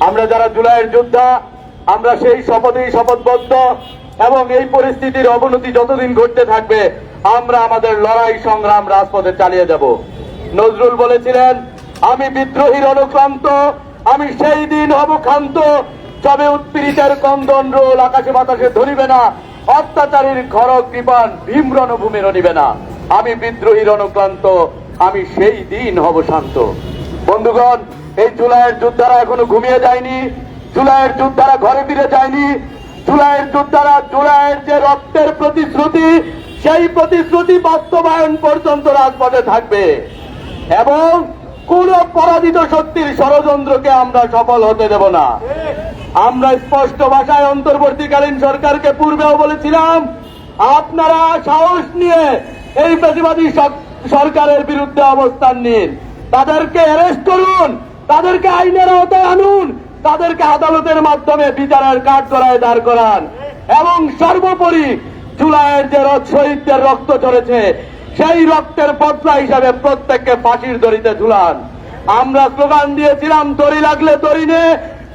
আমরা যারা জুলাইয়ের যোদ্ধা, আমরা সেই শপথেই শপথবদ্ধ এবং এই পরিস্থিতির অবনতি যতদিন ঘটতে থাকবে আমরা আমাদের লড়াই সংগ্রাম রাজপথে চালিয়ে যাব। নজরুল বলেছিলেন, আমি বিদ্রোহীর অনুক্রান্ত, আমি সেই দিন হব ক্ষান্ত, যবে উৎপীড়িতের কন্দন রোল আকাশে বাতাসে ধরিবে না, অত্যাচারীর খড়গ কৃপান ভীম রণভূমি রণিবে না। আমি বিদ্রোহীর অনুক্রান্ত, আমি সেই দিন হব শান্ত। বন্ধুগণ, এই জুলাইয়ের যোদ্ধারা এখনো ঘুমিয়ে যায়নি, জুলাইয়ের যোদ্ধারা ঘরে ফিরে যায়নি। জুলাইয়ের যোদ্ধারা জুলাইয়ের যে রক্তের প্রতিশ্রুতি, সেই প্রতিশ্রুতি বাস্তবায়ন পর্যন্ত রাজপথে থাকবে এবং কোন পরাজিত শক্তির ষড়যন্ত্রকে আমরা সফল হতে দেব না। আমরা স্পষ্ট ভাষায় অন্তর্বর্তীকালীন সরকারকে পূর্বেও বলেছিলাম, আপনারা সাহস নিয়ে এই ফ্যাসিবাদী সরকারের বিরুদ্ধে অবস্থান নিন, তাদেরকে অ্যারেস্ট করুন, তাদেরকে আইনের আওতায় আনুন, তাদেরকে আদালতের মাধ্যমে বিচারের কাঠগড়ায় দাঁড় করান এবং সর্বোপরি জুলাইয়ের যে শহীদদের রক্ত ঝরেছে সেই রক্তের বদলা হিসাবে প্রত্যেককে ফাঁসির দড়িতে ঝুলান। আমরা স্লোগান দিয়েছিলাম, দড়ি লাগলে দড়ি নে,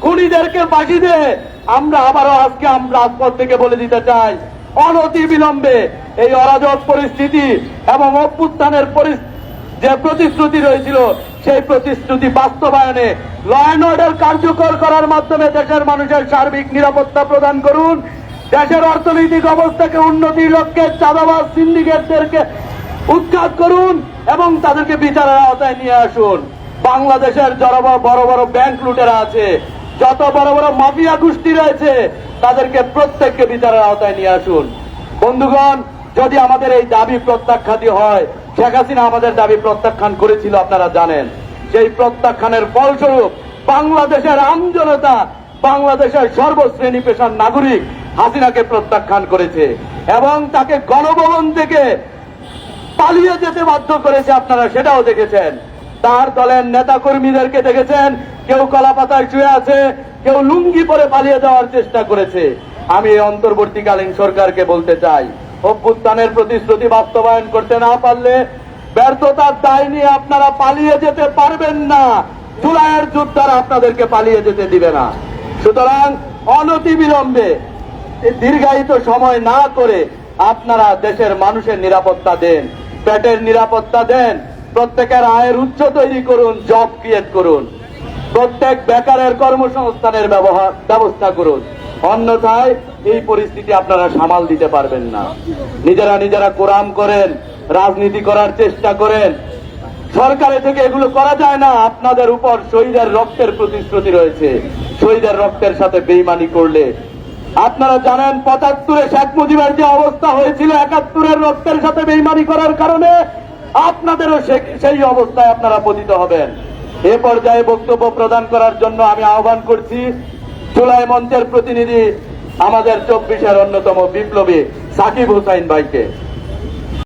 খুনিদেরকে ফাঁসি দে। আমরা আবারও আজকে রাজপথ থেকে বলে দিতে চাই, অনতি বিলম্বে এই অরাজক পরিস্থিতি এবং অভ্যুত্থানের যে প্রতিশ্রুতি রয়েছিল সেই প্রতিশ্রুতি বাস্তবায়নে ল অ্যান্ড অর্ডার কার্যকর করার মাধ্যমে দেশের মানুষের সার্বিক নিরাপত্তা প্রদান করুন, দেশের অর্থনৈতিক অবস্থাকে উন্নতির লক্ষ্যে চাঁদাবাজ সিন্ডিকেটদেরকে উৎখাত করুন এবং তাদেরকে বিচারের আওতায় নিয়ে আসুন। বাংলাদেশের যত বড় বড় ব্যাংক লুটেরা আছে, যত বড় বড় মাফিয়া গোষ্ঠী রয়েছে, তাদেরকে প্রত্যেককে বিচারের আওতায় নিয়ে আসুন। বন্ধুগণ, যদি আমাদের এই দাবি প্রত্যাখ্যাত হয়, শেখ হাসিনা আমাদের দাবি প্রত্যাখ্যান করেছিল আপনারা জানেন, সেই প্রত্যাখ্যানের ফলস্বরূপ বাংলাদেশের আমজনতা, বাংলাদেশের সর্বশ্রেণী পেশার নাগরিক হাসিনাকে প্রত্যাখ্যান করেছে এবং তাকে গণভবন থেকে পালিয়ে যেতে বাধ্য করেছে। আপনারা সেটাও দেখেছেন। তার দলের নেতা কর্মীদেরকে দেখেছেন, কেউ কলাপাতায় শুয়ে আছে, কেউ লুঙ্গি পরে পালিয়ে যাওয়ার চেষ্টা করেছে। আমি এই অন্তর্বর্তীকালীন সরকারকে বলতে চাই, অভ্যুত্থানের প্রতিশ্রুতি বাস্তবায়ন করতে না পারলে ব্যর্থতার দায় নিয়ে আপনারা পালিয়ে যেতে পারবেন না। জুলাইয়ের যোদ্ধারা আপনাদেরকে পালিয়ে যেতে দিবে না। সুতরাং অনতি বিলম্বে দীর্ঘায়িত সময় না করে আপনারা দেশের মানুষের নিরাপত্তা দেন, পেটের নিরাপত্তা দেন, প্রত্যেকের আয়ের উৎস তৈরি করুন, জব ক্রিয়েট করুন, প্রত্যেক বেকারের কর্মসংস্থানের ব্যবস্থা করুন। অন্যথায় এই পরিস্থিতি আপনারা সামাল দিতে পারবেন না। নিজেরা কোরাম করেন, রাজনীতি করার চেষ্টা করেন, সরকারে থেকে এগুলো করা যায় না। আপনাদের উপর শহীদের রক্তের প্রতিশ্রুতি রয়েছে, শহীদের রক্তের সাথে বেইমানি করলে আপনারা জানেন ৭৫-এ শেখ মুজিবের যে অবস্থা হয়েছিল, ৭১-এর রক্তের সাথে বেইমানি করার কারণে আপনাদেরও সেই অবস্থায় আপনারা পতিত হবেন। এ পর্যায়ে বক্তব্য প্রদান করার জন্য আমি আহ্বান করছি জুলাই মঞ্চের প্রতিনিধি আমাদের ২৪-এর অন্যতম বিপ্লবী সাকিব হুসাইন ভাইকে।